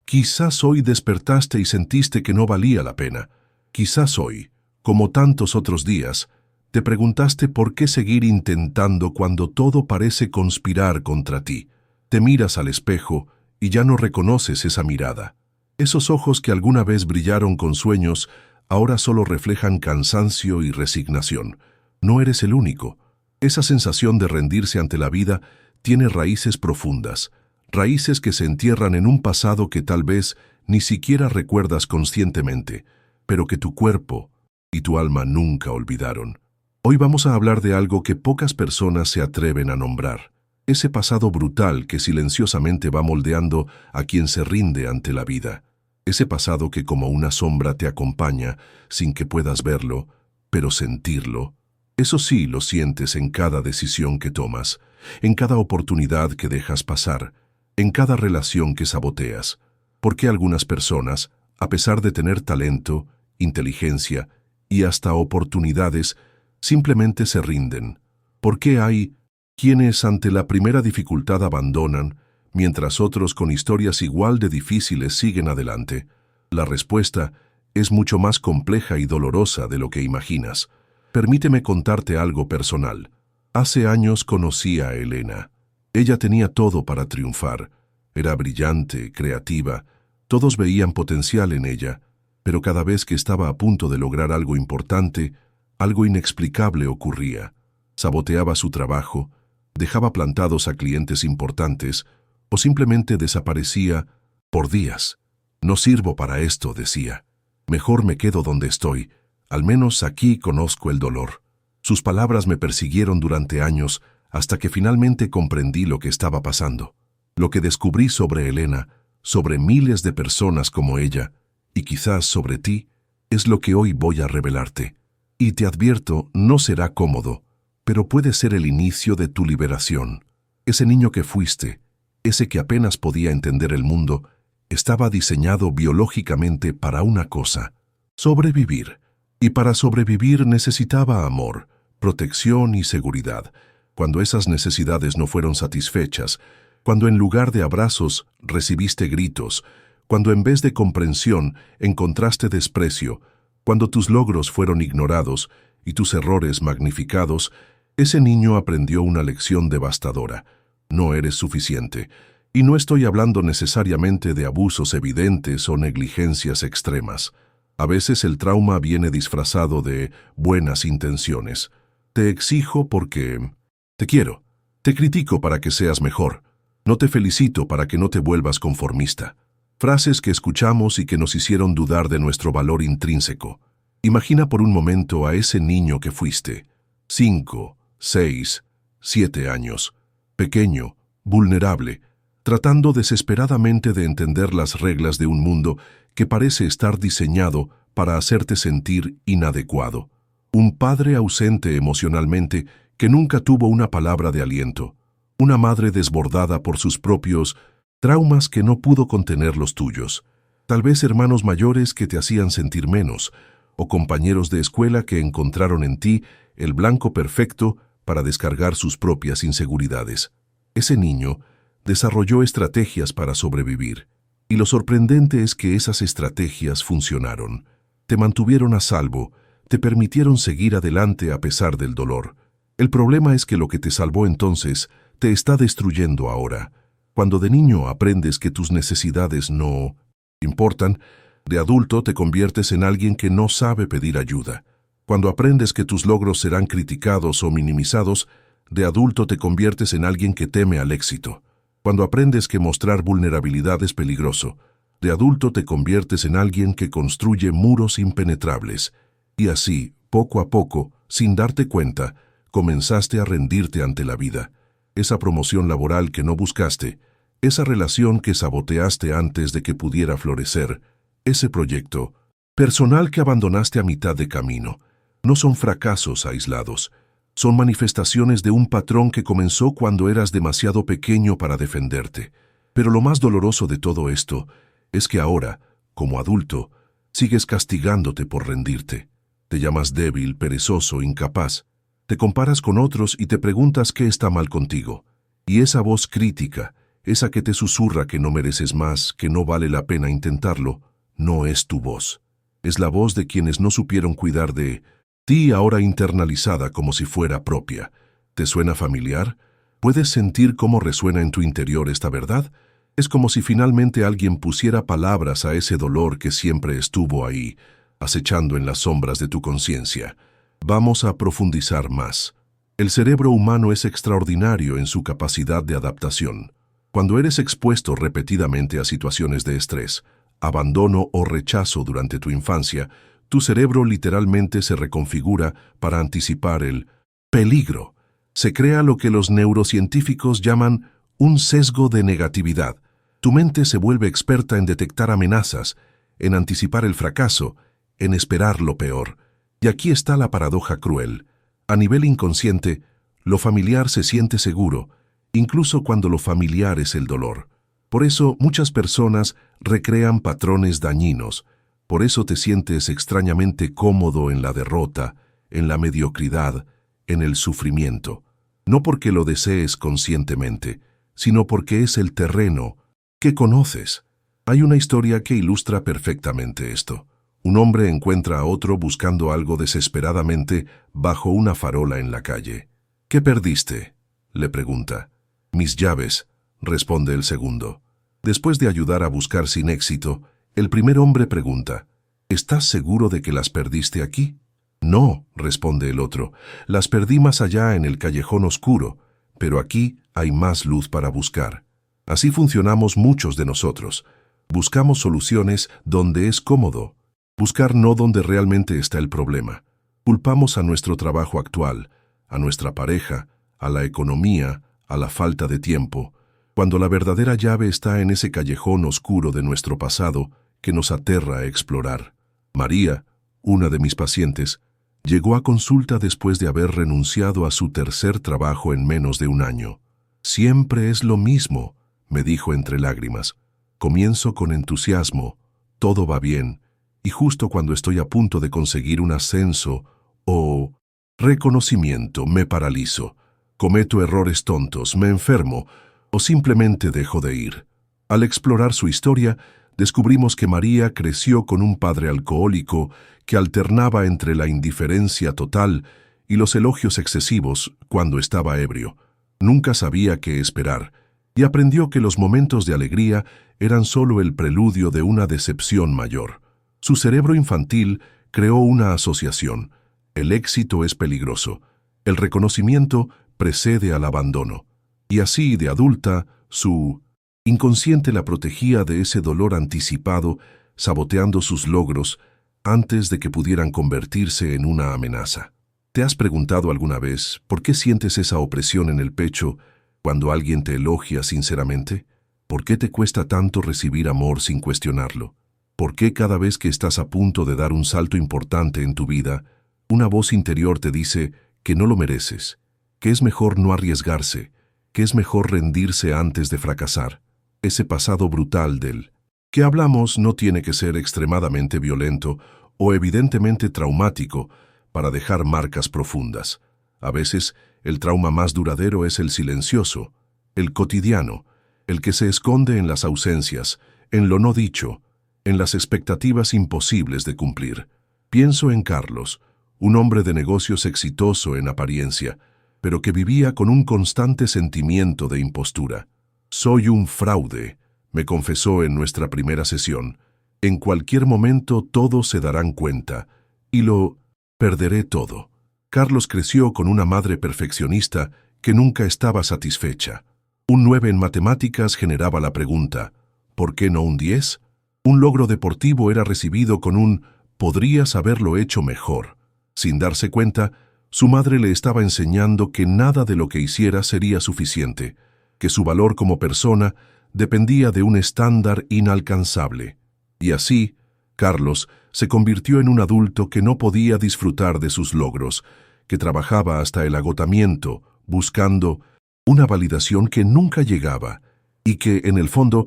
Quizás hoy despertaste y sentiste que no valía la pena. Quizás hoy, como tantos otros días, te preguntaste por qué seguir intentando cuando todo parece conspirar contra ti. Te miras al espejo y ya no reconoces esa mirada. Esos ojos que alguna vez brillaron con sueños, ahora solo reflejan cansancio y resignación. No eres el único. Esa sensación de rendirse ante la vida tiene raíces profundas, raíces que se entierran en un pasado que tal vez ni siquiera recuerdas conscientemente, pero que tu cuerpo y tu alma nunca olvidaron. Hoy vamos a hablar de algo que pocas personas se atreven a nombrar, ese pasado brutal que silenciosamente va moldeando a quien se rinde ante la vida, ese pasado que como una sombra te acompaña sin que puedas verlo, pero sentirlo. Eso sí lo sientes en cada decisión que tomas, en cada oportunidad que dejas pasar, en cada relación que saboteas. Porque algunas personas, a pesar de tener talento, inteligencia y hasta oportunidades, simplemente se rinden. ¿Por qué hay quienes ante la primera dificultad abandonan, mientras otros con historias igual de difíciles siguen adelante? La respuesta es mucho más compleja y dolorosa de lo que imaginas. Permíteme contarte algo personal. Hace años conocí a Elena. Ella tenía todo para triunfar. Era brillante, creativa. Todos veían potencial en ella, pero cada vez que estaba a punto de lograr algo importante, algo inexplicable ocurría. Saboteaba su trabajo, dejaba plantados a clientes importantes o simplemente desaparecía por días. No sirvo para esto, decía. Mejor me quedo donde estoy. Al menos aquí conozco el dolor. Sus palabras me persiguieron durante años hasta que finalmente comprendí lo que estaba pasando. Lo que descubrí sobre Elena, sobre miles de personas como ella, y quizás sobre ti, es lo que hoy voy a revelarte. Y te advierto, no será cómodo, pero puede ser el inicio de tu liberación. Ese niño que fuiste, ese que apenas podía entender el mundo, estaba diseñado biológicamente para una cosa: sobrevivir. Y para sobrevivir necesitaba amor, protección y seguridad. Cuando esas necesidades no fueron satisfechas, cuando en lugar de abrazos recibiste gritos, cuando en vez de comprensión encontraste desprecio, cuando tus logros fueron ignorados y tus errores magnificados, ese niño aprendió una lección devastadora. No eres suficiente. Y no estoy hablando necesariamente de abusos evidentes o negligencias extremas. A veces el trauma viene disfrazado de buenas intenciones. Te exijo porque te quiero. Te critico para que seas mejor. No te felicito para que no te vuelvas conformista. Frases que escuchamos y que nos hicieron dudar de nuestro valor intrínseco. Imagina por un momento a ese niño que fuiste. 5, 6, 7 años. Pequeño, vulnerable, tratando desesperadamente de entender las reglas de un mundo que parece estar diseñado para hacerte sentir inadecuado. Un padre ausente emocionalmente que nunca tuvo una palabra de aliento. Una madre desbordada por sus propios traumas que no pudo contener los tuyos. Tal vez hermanos mayores que te hacían sentir menos, o compañeros de escuela que encontraron en ti el blanco perfecto para descargar sus propias inseguridades. Ese niño desarrolló estrategias para sobrevivir. Y lo sorprendente es que esas estrategias funcionaron. Te mantuvieron a salvo, te permitieron seguir adelante a pesar del dolor. El problema es que lo que te salvó entonces te está destruyendo ahora. Cuando de niño aprendes que tus necesidades no importan, de adulto te conviertes en alguien que no sabe pedir ayuda. Cuando aprendes que tus logros serán criticados o minimizados, de adulto te conviertes en alguien que teme al éxito. Cuando aprendes que mostrar vulnerabilidad es peligroso, de adulto te conviertes en alguien que construye muros impenetrables. Y así, poco a poco, sin darte cuenta, comenzaste a rendirte ante la vida. Esa promoción laboral que no buscaste, esa relación que saboteaste antes de que pudiera florecer, ese proyecto personal que abandonaste a mitad de camino, no son fracasos aislados. Son manifestaciones de un patrón que comenzó cuando eras demasiado pequeño para defenderte. Pero lo más doloroso de todo esto es que ahora, como adulto, sigues castigándote por rendirte. Te llamas débil, perezoso, incapaz. Te comparas con otros y te preguntas qué está mal contigo. Y esa voz crítica, esa que te susurra que no mereces más, que no vale la pena intentarlo, no es tu voz. Es la voz de quienes no supieron cuidar de ti, ahora internalizada como si fuera propia. ¿Te suena familiar? ¿Puedes sentir cómo resuena en tu interior esta verdad? Es como si finalmente alguien pusiera palabras a ese dolor que siempre estuvo ahí, acechando en las sombras de tu conciencia. Vamos a profundizar más. El cerebro humano es extraordinario en su capacidad de adaptación. Cuando eres expuesto repetidamente a situaciones de estrés, abandono o rechazo durante tu infancia, tu cerebro literalmente se reconfigura para anticipar el peligro. Se crea lo que los neurocientíficos llaman un sesgo de negatividad. Tu mente se vuelve experta en detectar amenazas, en anticipar el fracaso, en esperar lo peor. Y aquí está la paradoja cruel. A nivel inconsciente, lo familiar se siente seguro, incluso cuando lo familiar es el dolor. Por eso muchas personas recrean patrones dañinos. Por eso te sientes extrañamente cómodo en la derrota, en la mediocridad, en el sufrimiento. No porque lo desees conscientemente, sino porque es el terreno que conoces. Hay una historia que ilustra perfectamente esto. Un hombre encuentra a otro buscando algo desesperadamente bajo una farola en la calle. ¿Qué perdiste?, le pregunta. Mis llaves, responde el segundo. Después de ayudar a buscar sin éxito, el primer hombre pregunta, ¿estás seguro de que las perdiste aquí? No, responde el otro, las perdí más allá en el callejón oscuro, pero aquí hay más luz para buscar. Así funcionamos muchos de nosotros. Buscamos soluciones donde es cómodo. Buscar no donde realmente está el problema. Culpamos a nuestro trabajo actual, a nuestra pareja, a la economía, a la falta de tiempo, cuando la verdadera llave está en ese callejón oscuro de nuestro pasado que nos aterra a explorar. María, una de mis pacientes, llegó a consulta después de haber renunciado a su tercer trabajo en menos de un año. Siempre es lo mismo, me dijo entre lágrimas. Comienzo con entusiasmo, todo va bien, y justo cuando estoy a punto de conseguir un ascenso o reconocimiento me paralizo, cometo errores tontos, me enfermo o simplemente dejo de ir. Al explorar su historia, descubrimos que María creció con un padre alcohólico que alternaba entre la indiferencia total y los elogios excesivos cuando estaba ebrio. Nunca sabía qué esperar y aprendió que los momentos de alegría eran solo el preludio de una decepción mayor. Su cerebro infantil creó una asociación. El éxito es peligroso. El reconocimiento precede al abandono. Y así, de adulta, su inconsciente la protegía de ese dolor anticipado, saboteando sus logros antes de que pudieran convertirse en una amenaza. ¿Te has preguntado alguna vez por qué sientes esa opresión en el pecho cuando alguien te elogia sinceramente? ¿Por qué te cuesta tanto recibir amor sin cuestionarlo? ¿Por qué cada vez que estás a punto de dar un salto importante en tu vida, una voz interior te dice que no lo mereces, que es mejor no arriesgarse, que es mejor rendirse antes de fracasar? Ese pasado brutal del que hablamos no tiene que ser extremadamente violento o evidentemente traumático para dejar marcas profundas. A veces, el trauma más duradero es el silencioso, el cotidiano, el que se esconde en las ausencias, en lo no dicho, en las expectativas imposibles de cumplir. Pienso en Carlos, un hombre de negocios exitoso en apariencia, pero que vivía con un constante sentimiento de impostura. Soy un fraude, me confesó en nuestra primera sesión. En cualquier momento todos se darán cuenta, y lo perderé todo. Carlos creció con una madre perfeccionista que nunca estaba satisfecha. Un 9 en matemáticas generaba la pregunta, ¿por qué no un 10? Un logro deportivo era recibido con un «podrías haberlo hecho mejor». Sin darse cuenta, su madre le estaba enseñando que nada de lo que hiciera sería suficiente, que su valor como persona dependía de un estándar inalcanzable. Y así, Carlos se convirtió en un adulto que no podía disfrutar de sus logros, que trabajaba hasta el agotamiento, buscando una validación que nunca llegaba y que, en el fondo,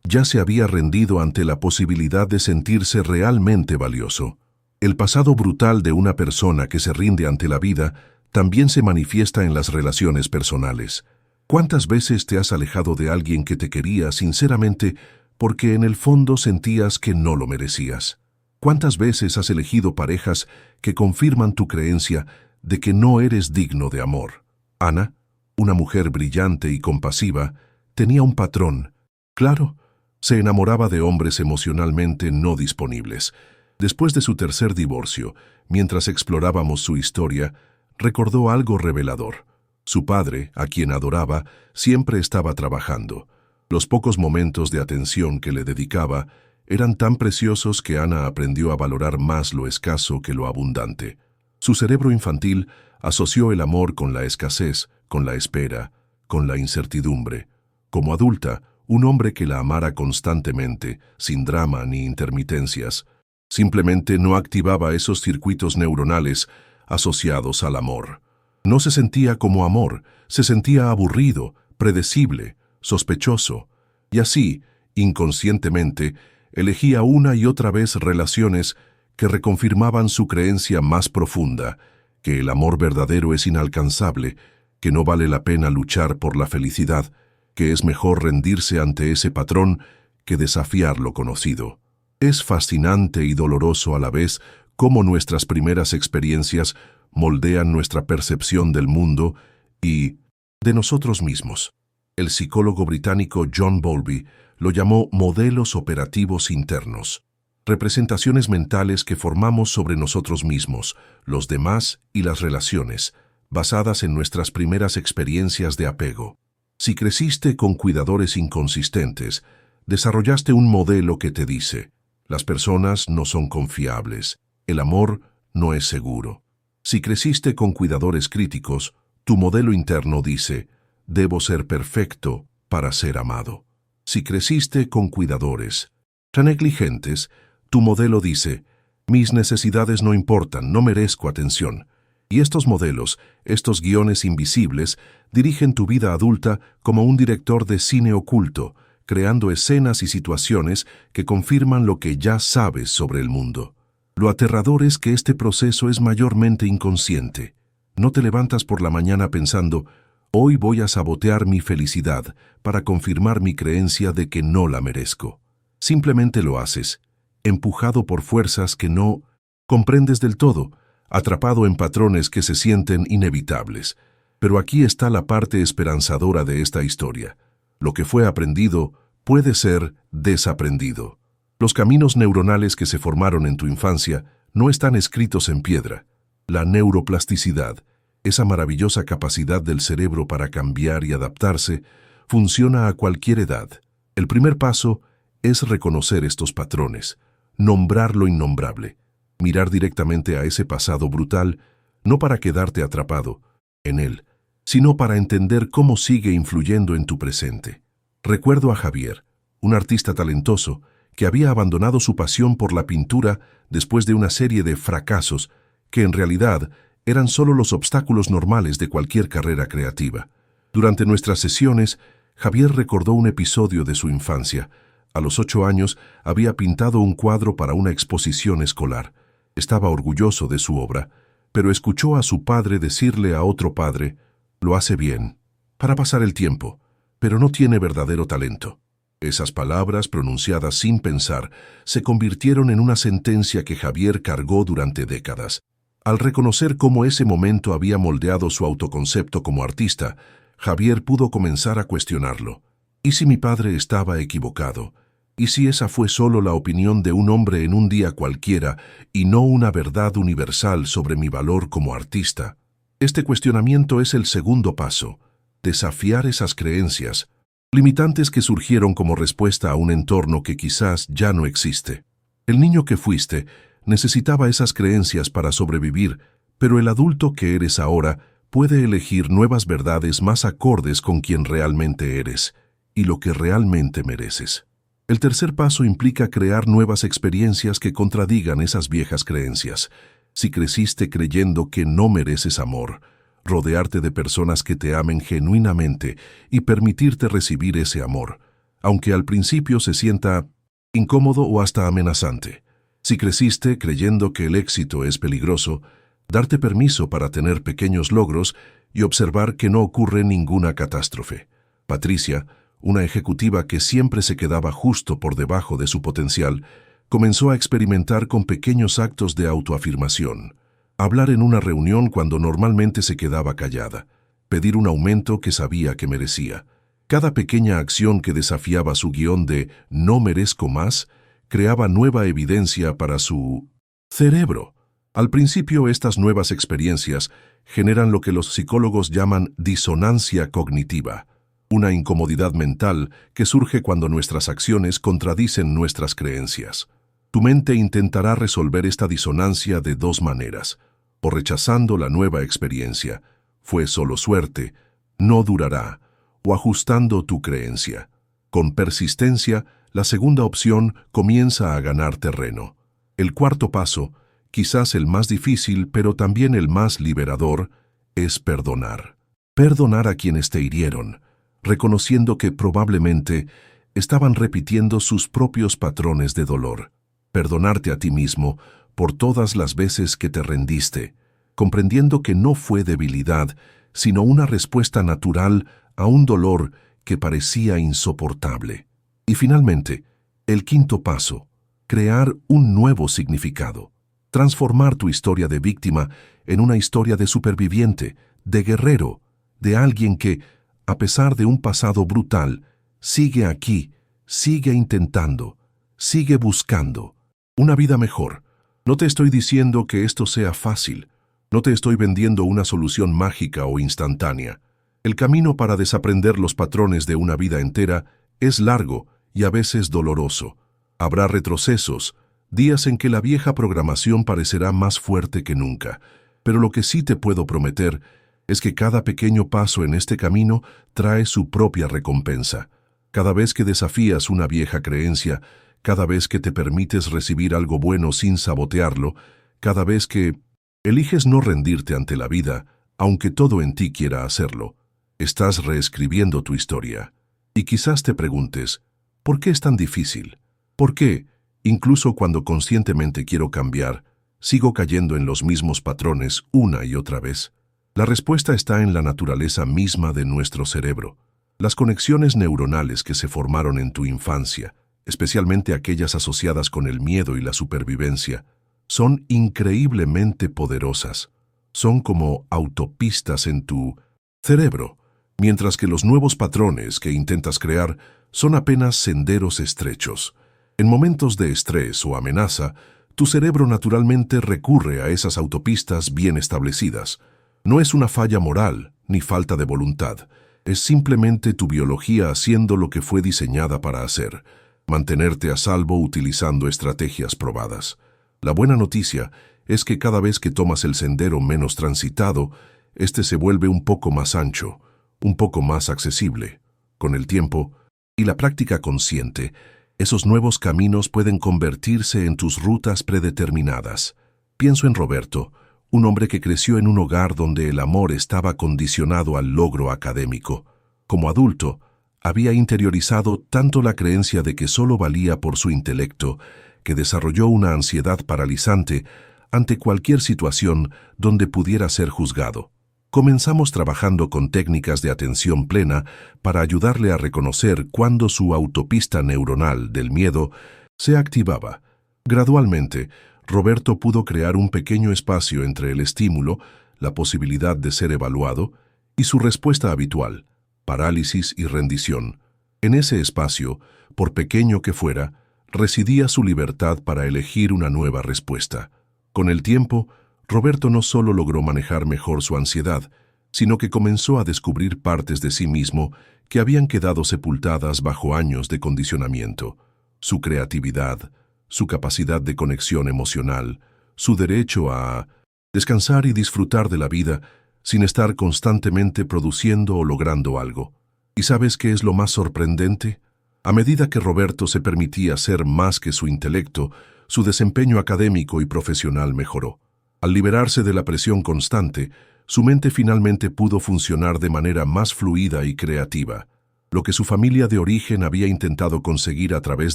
ya se había rendido ante la posibilidad de sentirse realmente valioso. El pasado brutal de una persona que se rinde ante la vida también se manifiesta en las relaciones personales. ¿Cuántas veces te has alejado de alguien que te quería sinceramente porque en el fondo sentías que no lo merecías? ¿Cuántas veces has elegido parejas que confirman tu creencia de que no eres digno de amor? Ana, una mujer brillante y compasiva, tenía un patrón. Claro, se enamoraba de hombres emocionalmente no disponibles. Después de su tercer divorcio, mientras explorábamos su historia, recordó algo revelador. Su padre, a quien adoraba, siempre estaba trabajando. Los pocos momentos de atención que le dedicaba eran tan preciosos que Ana aprendió a valorar más lo escaso que lo abundante. Su cerebro infantil asoció el amor con la escasez, con la espera, con la incertidumbre. Como adulta, un hombre que la amara constantemente, sin drama ni intermitencias, simplemente no activaba esos circuitos neuronales asociados al amor. No se sentía como amor, se sentía aburrido, predecible, sospechoso, y así, inconscientemente, elegía una y otra vez relaciones que reconfirmaban su creencia más profunda, que el amor verdadero es inalcanzable, que no vale la pena luchar por la felicidad, que es mejor rendirse ante ese patrón que desafiar lo conocido. Es fascinante y doloroso a la vez cómo nuestras primeras experiencias moldean nuestra percepción del mundo y de nosotros mismos. El psicólogo británico John Bowlby lo llamó modelos operativos internos, representaciones mentales que formamos sobre nosotros mismos, los demás y las relaciones, basadas en nuestras primeras experiencias de apego. Si creciste con cuidadores inconsistentes, desarrollaste un modelo que te dice: las personas no son confiables, el amor no es seguro. Si creciste con cuidadores críticos, tu modelo interno dice: debo ser perfecto para ser amado. Si creciste con cuidadores tan negligentes, tu modelo dice: mis necesidades no importan, no merezco atención. Y estos modelos, estos guiones invisibles, dirigen tu vida adulta como un director de cine oculto, creando escenas y situaciones que confirman lo que ya sabes sobre el mundo. Lo aterrador es que este proceso es mayormente inconsciente. No te levantas por la mañana pensando: hoy voy a sabotear mi felicidad para confirmar mi creencia de que no la merezco. Simplemente lo haces, empujado por fuerzas que no comprendes del todo, atrapado en patrones que se sienten inevitables. Pero aquí está la parte esperanzadora de esta historia. Lo que fue aprendido puede ser desaprendido. Los caminos neuronales que se formaron en tu infancia no están escritos en piedra. La neuroplasticidad, esa maravillosa capacidad del cerebro para cambiar y adaptarse, funciona a cualquier edad. El primer paso es reconocer estos patrones, nombrar lo innombrable, mirar directamente a ese pasado brutal, no para quedarte atrapado en él, sino para entender cómo sigue influyendo en tu presente. Recuerdo a Javier, un artista talentoso, que había abandonado su pasión por la pintura después de una serie de fracasos que en realidad eran solo los obstáculos normales de cualquier carrera creativa. Durante nuestras sesiones, Javier recordó un episodio de su infancia. A los 8 años había pintado un cuadro para una exposición escolar. Estaba orgulloso de su obra, pero escuchó a su padre decirle a otro padre: lo hace bien, para pasar el tiempo, pero no tiene verdadero talento. Esas palabras, pronunciadas sin pensar, se convirtieron en una sentencia que Javier cargó durante décadas. Al reconocer cómo ese momento había moldeado su autoconcepto como artista, Javier pudo comenzar a cuestionarlo. ¿Y si mi padre estaba equivocado? ¿Y si esa fue solo la opinión de un hombre en un día cualquiera y no una verdad universal sobre mi valor como artista? Este cuestionamiento es el segundo paso: desafiar esas creencias limitantes que surgieron como respuesta a un entorno que quizás ya no existe. El niño que fuiste necesitaba esas creencias para sobrevivir, pero el adulto que eres ahora puede elegir nuevas verdades más acordes con quien realmente eres y lo que realmente mereces. El tercer paso implica crear nuevas experiencias que contradigan esas viejas creencias. Si creciste creyendo que no mereces amor, rodearte de personas que te amen genuinamente y permitirte recibir ese amor, aunque al principio se sienta incómodo o hasta amenazante. Si creciste creyendo que el éxito es peligroso, darte permiso para tener pequeños logros y observar que no ocurre ninguna catástrofe. Patricia, una ejecutiva que siempre se quedaba justo por debajo de su potencial, comenzó a experimentar con pequeños actos de autoafirmación. Hablar en una reunión cuando normalmente se quedaba callada. Pedir un aumento que sabía que merecía. Cada pequeña acción que desafiaba su guión de «no merezco más» creaba nueva evidencia para su cerebro. Al principio, estas nuevas experiencias generan lo que los psicólogos llaman disonancia cognitiva, una incomodidad mental que surge cuando nuestras acciones contradicen nuestras creencias. Tu mente intentará resolver esta disonancia de dos maneras, o rechazando la nueva experiencia, fue solo suerte, no durará, o ajustando tu creencia. Con persistencia, la segunda opción comienza a ganar terreno. El cuarto paso, quizás el más difícil pero también el más liberador, es perdonar. Perdonar a quienes te hirieron, reconociendo que probablemente estaban repitiendo sus propios patrones de dolor. Perdonarte a ti mismo por todas las veces que te rendiste, comprendiendo que no fue debilidad, sino una respuesta natural a un dolor que parecía insoportable. Y finalmente, el quinto paso, crear un nuevo significado. Transformar tu historia de víctima en una historia de superviviente, de guerrero, de alguien que, a pesar de un pasado brutal, sigue aquí, sigue intentando, sigue buscando una vida mejor. No te estoy diciendo que esto sea fácil, no te estoy vendiendo una solución mágica o instantánea. El camino para desaprender los patrones de una vida entera es largo y a veces doloroso. Habrá retrocesos, días en que la vieja programación parecerá más fuerte que nunca, pero lo que sí te puedo prometer es que cada pequeño paso en este camino trae su propia recompensa. Cada vez que desafías una vieja creencia, cada vez que te permites recibir algo bueno sin sabotearlo, cada vez que eliges no rendirte ante la vida, aunque todo en ti quiera hacerlo, estás reescribiendo tu historia. Y quizás te preguntes, ¿por qué es tan difícil? ¿Por qué, incluso cuando conscientemente quiero cambiar, sigo cayendo en los mismos patrones una y otra vez? La respuesta está en la naturaleza misma de nuestro cerebro. Las conexiones neuronales que se formaron en tu infancia, especialmente aquellas asociadas con el miedo y la supervivencia, son increíblemente poderosas. Son como autopistas en tu cerebro, mientras que los nuevos patrones que intentas crear son apenas senderos estrechos. En momentos de estrés o amenaza, tu cerebro naturalmente recurre a esas autopistas bien establecidas. No es una falla moral ni falta de voluntad, es simplemente tu biología haciendo lo que fue diseñada para hacer, mantenerte a salvo utilizando estrategias probadas. La buena noticia es que cada vez que tomas el sendero menos transitado, este se vuelve un poco más ancho, un poco más accesible. Con el tiempo y la práctica consciente, esos nuevos caminos pueden convertirse en tus rutas predeterminadas. Pienso en Roberto, un hombre que creció en un hogar donde el amor estaba condicionado al logro académico. Como adulto, había interiorizado tanto la creencia de que solo valía por su intelecto, que desarrolló una ansiedad paralizante ante cualquier situación donde pudiera ser juzgado. Comenzamos trabajando con técnicas de atención plena para ayudarle a reconocer cuándo su autopista neuronal del miedo se activaba. Gradualmente, Roberto pudo crear un pequeño espacio entre el estímulo, la posibilidad de ser evaluado, y su respuesta habitual, parálisis y rendición. En ese espacio, por pequeño que fuera, residía su libertad para elegir una nueva respuesta. Con el tiempo, Roberto no solo logró manejar mejor su ansiedad, sino que comenzó a descubrir partes de sí mismo que habían quedado sepultadas bajo años de condicionamiento. Su creatividad, su capacidad de conexión emocional, su derecho a descansar y disfrutar de la vida sin estar constantemente produciendo o logrando algo. ¿Y sabes qué es lo más sorprendente? A medida que Roberto se permitía ser más que su intelecto, su desempeño académico y profesional mejoró. Al liberarse de la presión constante, su mente finalmente pudo funcionar de manera más fluida y creativa. Lo que su familia de origen había intentado conseguir a través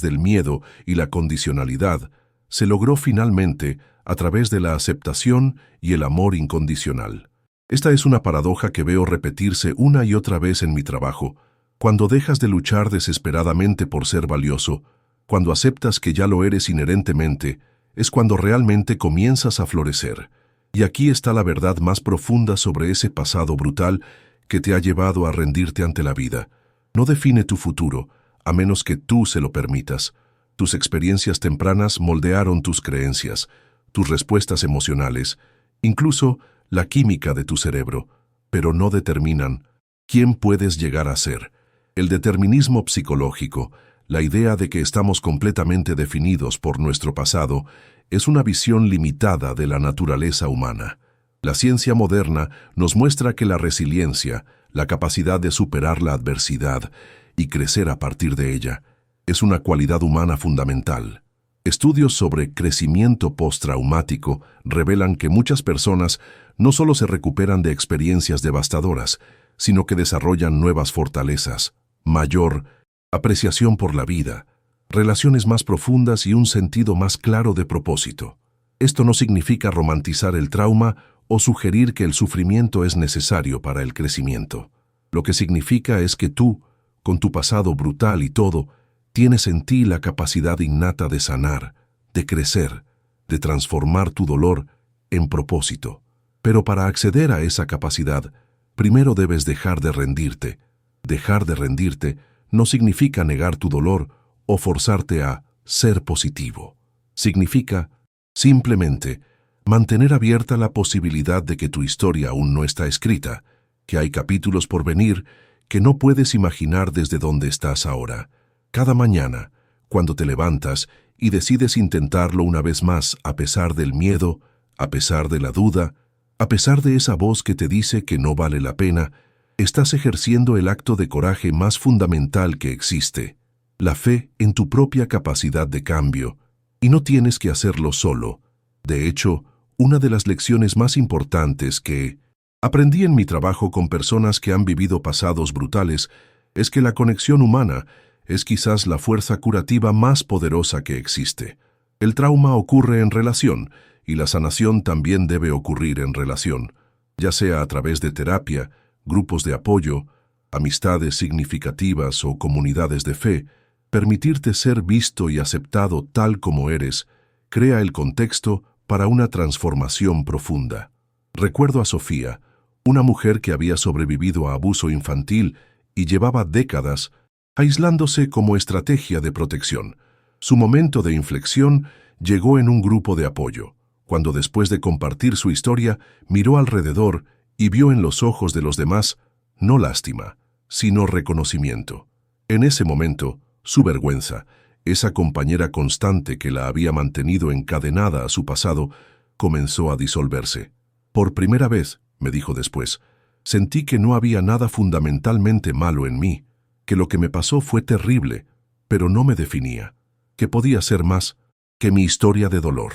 del miedo y la condicionalidad, se logró finalmente a través de la aceptación y el amor incondicional. Esta es una paradoja que veo repetirse una y otra vez en mi trabajo. Cuando dejas de luchar desesperadamente por ser valioso, cuando aceptas que ya lo eres inherentemente, es cuando realmente comienzas a florecer. Y aquí está la verdad más profunda sobre ese pasado brutal que te ha llevado a rendirte ante la vida. No define tu futuro, a menos que tú se lo permitas. Tus experiencias tempranas moldearon tus creencias, tus respuestas emocionales, incluso la química de tu cerebro, pero no determinan quién puedes llegar a ser. El determinismo psicológico, la idea de que estamos completamente definidos por nuestro pasado, es una visión limitada de la naturaleza humana. La ciencia moderna nos muestra que la resiliencia, la capacidad de superar la adversidad y crecer a partir de ella, es una cualidad humana fundamental. Estudios sobre crecimiento postraumático revelan que muchas personas no solo se recuperan de experiencias devastadoras, sino que desarrollan nuevas fortalezas, mayor apreciación por la vida, relaciones más profundas y un sentido más claro de propósito. Esto no significa romantizar el trauma o sugerir que el sufrimiento es necesario para el crecimiento. Lo que significa es que tú, con tu pasado brutal y todo, tienes en ti la capacidad innata de sanar, de crecer, de transformar tu dolor en propósito. Pero para acceder a esa capacidad, primero debes dejar de rendirte. Dejar de rendirte no significa negar tu dolor o forzarte a ser positivo. Significa, simplemente, mantener abierta la posibilidad de que tu historia aún no está escrita, que hay capítulos por venir que no puedes imaginar desde donde estás ahora. Cada mañana, cuando te levantas y decides intentarlo una vez más a pesar del miedo, a pesar de la duda, a pesar de esa voz que te dice que no vale la pena, estás ejerciendo el acto de coraje más fundamental que existe, la fe en tu propia capacidad de cambio, y no tienes que hacerlo solo. De hecho, una de las lecciones más importantes que aprendí en mi trabajo con personas que han vivido pasados brutales es que la conexión humana es quizás la fuerza curativa más poderosa que existe. El trauma ocurre en relación, y la sanación también debe ocurrir en relación, ya sea a través de terapia, grupos de apoyo, amistades significativas o comunidades de fe. Permitirte ser visto y aceptado tal como eres crea el contexto para una transformación profunda. Recuerdo a Sofía, una mujer que había sobrevivido a abuso infantil y llevaba décadas aislándose como estrategia de protección. Su momento de inflexión llegó en un grupo de apoyo, cuando después de compartir su historia, miró alrededor y vio en los ojos de los demás no lástima, sino reconocimiento. En ese momento, su vergüenza, esa compañera constante que la había mantenido encadenada a su pasado, comenzó a disolverse. Por primera vez, me dijo después, sentí que no había nada fundamentalmente malo en mí, que lo que me pasó fue terrible, pero no me definía, que podía ser más que mi historia de dolor.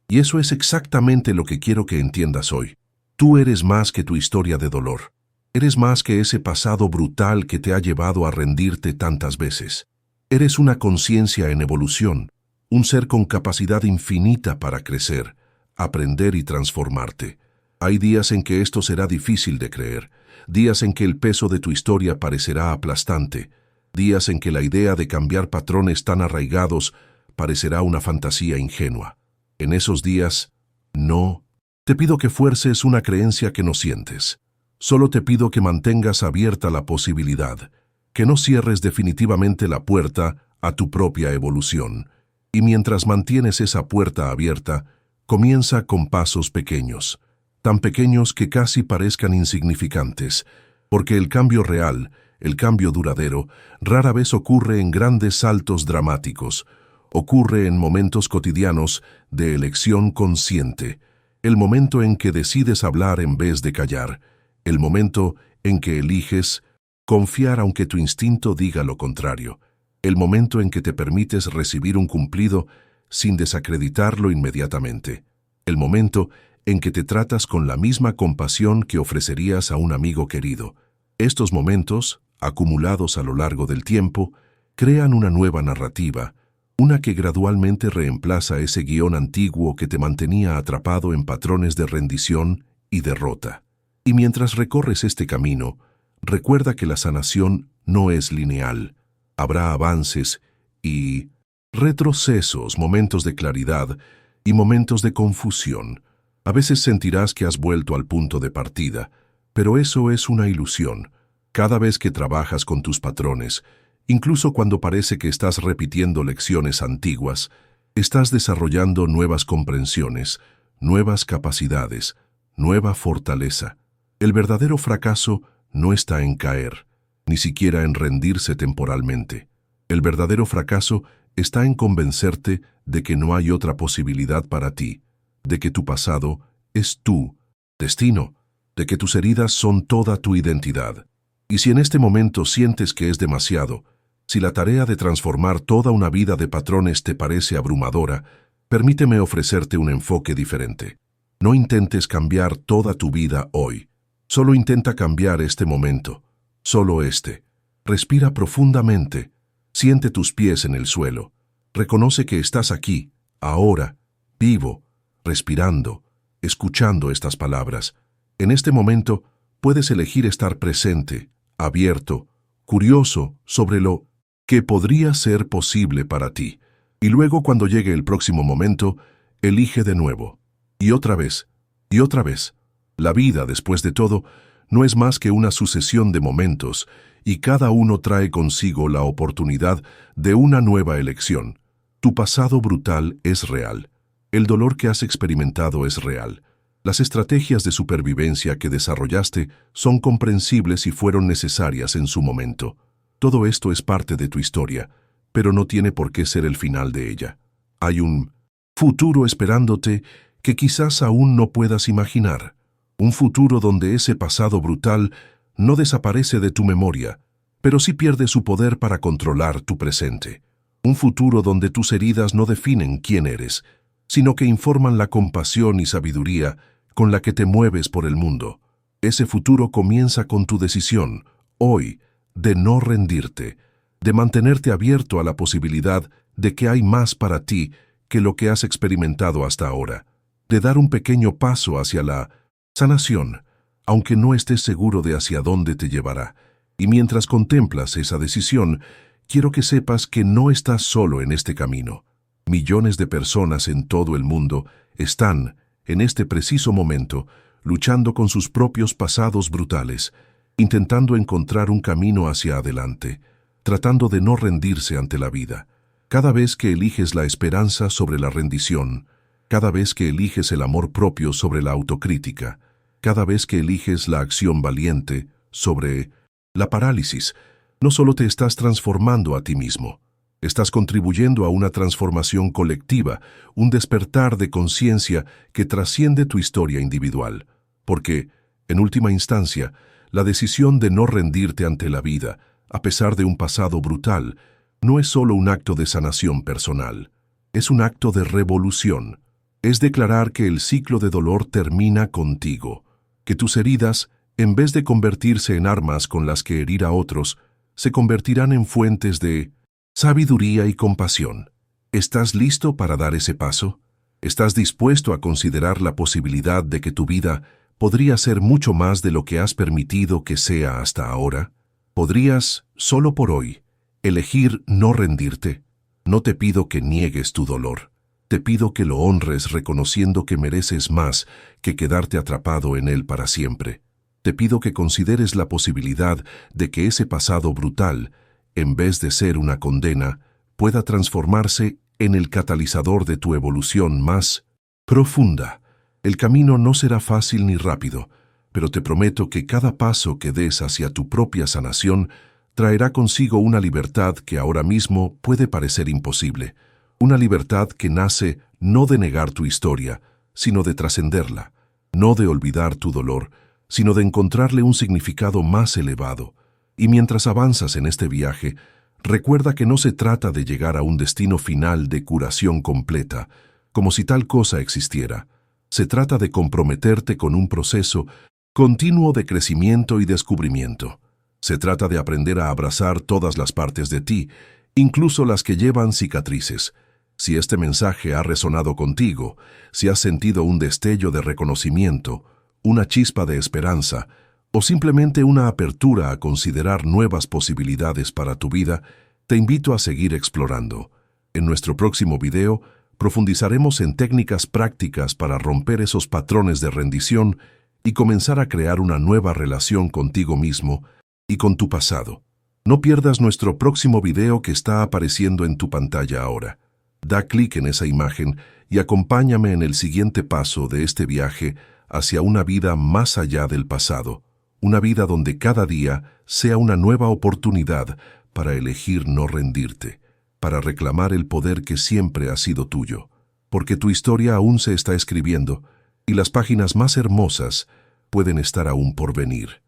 Y eso es exactamente lo que quiero que entiendas hoy. Tú eres más que tu historia de dolor. Eres más que ese pasado brutal que te ha llevado a rendirte tantas veces. Eres una conciencia en evolución, un ser con capacidad infinita para crecer, aprender y transformarte. Hay días en que esto será difícil de creer, días en que el peso de tu historia parecerá aplastante, días en que la idea de cambiar patrones tan arraigados parecerá una fantasía ingenua. En esos días, no te pido que fuerces una creencia que no sientes. Solo te pido que mantengas abierta la posibilidad, que no cierres definitivamente la puerta a tu propia evolución. Y mientras mantienes esa puerta abierta, comienza con pasos pequeños, tan pequeños que casi parezcan insignificantes, porque el cambio real, el cambio duradero, rara vez ocurre en grandes saltos dramáticos, ocurre en momentos cotidianos de elección consciente, el momento en que decides hablar en vez de callar, el momento en que eliges confiar aunque tu instinto diga lo contrario, el momento en que te permites recibir un cumplido sin desacreditarlo inmediatamente, el momento en que te tratas con la misma compasión que ofrecerías a un amigo querido. Estos momentos, acumulados a lo largo del tiempo, crean una nueva narrativa, una que gradualmente reemplaza ese guión antiguo que te mantenía atrapado en patrones de rendición y derrota. Y mientras recorres este camino, recuerda que la sanación no es lineal. Habrá avances y retrocesos, momentos de claridad y momentos de confusión. A veces sentirás que has vuelto al punto de partida, pero eso es una ilusión. Cada vez que trabajas con tus patrones, incluso cuando parece que estás repitiendo lecciones antiguas, estás desarrollando nuevas comprensiones, nuevas capacidades, nueva fortaleza. El verdadero fracaso no está en caer, ni siquiera en rendirse temporalmente. El verdadero fracaso está en convencerte de que no hay otra posibilidad para ti, de que tu pasado es tu destino, de que tus heridas son toda tu identidad. Y si en este momento sientes que es demasiado, si la tarea de transformar toda una vida de patrones te parece abrumadora, permíteme ofrecerte un enfoque diferente. No intentes cambiar toda tu vida hoy. Solo intenta cambiar este momento, solo este. Respira profundamente, siente tus pies en el suelo. Reconoce que estás aquí, ahora, vivo, respirando, escuchando estas palabras. En este momento, puedes elegir estar presente, abierto, curioso sobre lo que podría ser posible para ti. Y luego, cuando llegue el próximo momento, elige de nuevo. Y otra vez, y otra vez. La vida, después de todo, no es más que una sucesión de momentos, y cada uno trae consigo la oportunidad de una nueva elección. Tu pasado brutal es real. El dolor que has experimentado es real. Las estrategias de supervivencia que desarrollaste son comprensibles y fueron necesarias en su momento. Todo esto es parte de tu historia, pero no tiene por qué ser el final de ella. Hay un futuro esperándote que quizás aún no puedas imaginar. Un futuro donde ese pasado brutal no desaparece de tu memoria, pero sí pierde su poder para controlar tu presente. Un futuro donde tus heridas no definen quién eres, sino que informan la compasión y sabiduría con la que te mueves por el mundo. Ese futuro comienza con tu decisión, hoy, de no rendirte, de mantenerte abierto a la posibilidad de que hay más para ti que lo que has experimentado hasta ahora, de dar un pequeño paso hacia la sanación, aunque no estés seguro de hacia dónde te llevará. Y mientras contemplas esa decisión, quiero que sepas que no estás solo en este camino. Millones de personas en todo el mundo están, en este preciso momento, luchando con sus propios pasados brutales, intentando encontrar un camino hacia adelante, tratando de no rendirse ante la vida. Cada vez que eliges la esperanza sobre la rendición, cada vez que eliges el amor propio sobre la autocrítica, cada vez que eliges la acción valiente sobre la parálisis, no solo te estás transformando a ti mismo, estás contribuyendo a una transformación colectiva, un despertar de conciencia que trasciende tu historia individual. Porque, en última instancia, la decisión de no rendirte ante la vida, a pesar de un pasado brutal, no es solo un acto de sanación personal, es un acto de revolución. Es declarar que el ciclo de dolor termina contigo, que tus heridas, en vez de convertirse en armas con las que herir a otros, se convertirán en fuentes de sabiduría y compasión. ¿Estás listo para dar ese paso? ¿Estás dispuesto a considerar la posibilidad de que tu vida podría ser mucho más de lo que has permitido que sea hasta ahora? ¿Podrías, solo por hoy, elegir no rendirte? No te pido que niegues tu dolor. Te pido que lo honres reconociendo que mereces más que quedarte atrapado en él para siempre. Te pido que consideres la posibilidad de que ese pasado brutal, en vez de ser una condena, pueda transformarse en el catalizador de tu evolución más profunda. El camino no será fácil ni rápido, pero te prometo que cada paso que des hacia tu propia sanación traerá consigo una libertad que ahora mismo puede parecer imposible. Una libertad que nace no de negar tu historia, sino de trascenderla, no de olvidar tu dolor, sino de encontrarle un significado más elevado. Y mientras avanzas en este viaje, recuerda que no se trata de llegar a un destino final de curación completa, como si tal cosa existiera. Se trata de comprometerte con un proceso continuo de crecimiento y descubrimiento. Se trata de aprender a abrazar todas las partes de ti, incluso las que llevan cicatrices. Si este mensaje ha resonado contigo, si has sentido un destello de reconocimiento, una chispa de esperanza o simplemente una apertura a considerar nuevas posibilidades para tu vida, te invito a seguir explorando. En nuestro próximo video, profundizaremos en técnicas prácticas para romper esos patrones de rendición y comenzar a crear una nueva relación contigo mismo y con tu pasado. No pierdas nuestro próximo video que está apareciendo en tu pantalla ahora. Da clic en esa imagen y acompáñame en el siguiente paso de este viaje hacia una vida más allá del pasado, una vida donde cada día sea una nueva oportunidad para elegir no rendirte, para reclamar el poder que siempre ha sido tuyo, porque tu historia aún se está escribiendo y las páginas más hermosas pueden estar aún por venir.